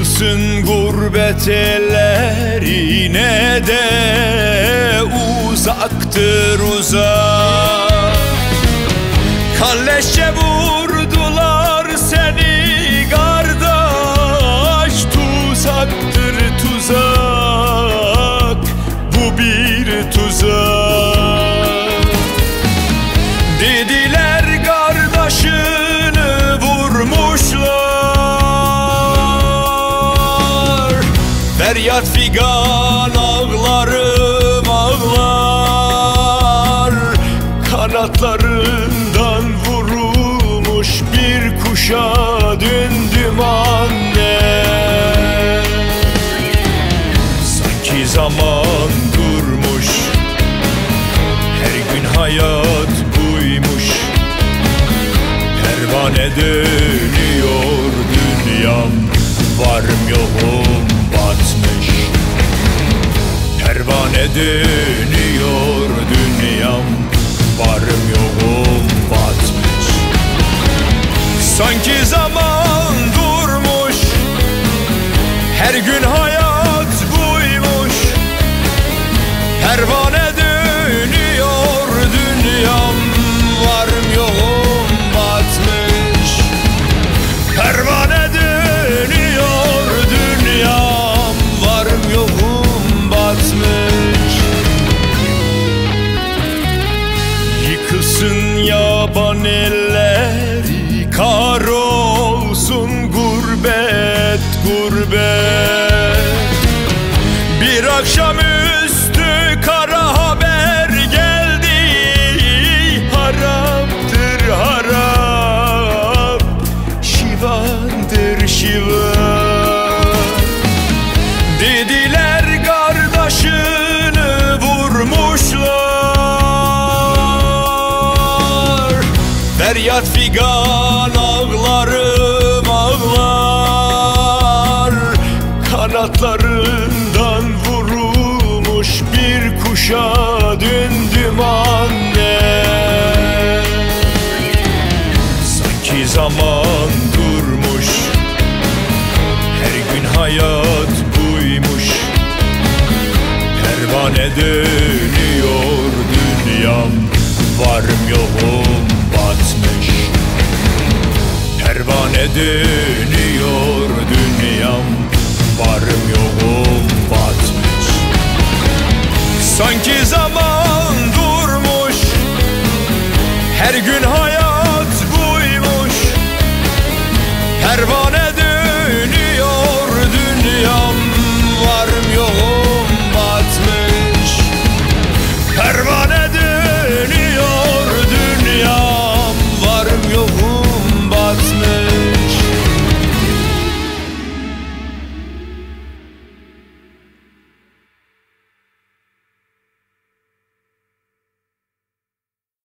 Yıkılsın gurbet ellerine de uzaktır uzak. Kalleşçe vurdular seni kardeş, tuzaktır tuzak, bu bir tuzak. Dediler kardeşini vurmuşlar, feryat figan ağlarım ağlar. Kanatlarından vurulmuş bir kuşa döndüm anne. Sanki zaman durmuş, her gün hayat buymuş. Pervane dönüyor dünyam, varım yoğum batmış. Pervane dönüyor dünyam, varım yoğum batmış. Sanki zaman durmuş, her gün hayat buymuş. Pervane dönüyor dünyam, varım yoğum batmış. Pervane dönüyor dünyam, varım yoğum batmış. Yıkılsın yaban elleri, kar olsun gurbet gurbet. Bir akşamüstü kara haber geldi, haraptır harap, şivandır şivan. Dediler kardeşini vurmuşlar, feryat figan ağlarım ağlar. Kanatlarından vurulmuş bir kuşa döndüm anne. Sanki zaman durmuş, her gün hayat buymuş. Pervane dönüyor dünyam, varım yoğum batmış. Pervane dönüyor dünyam, varım yoğum batmış. Sanki zaman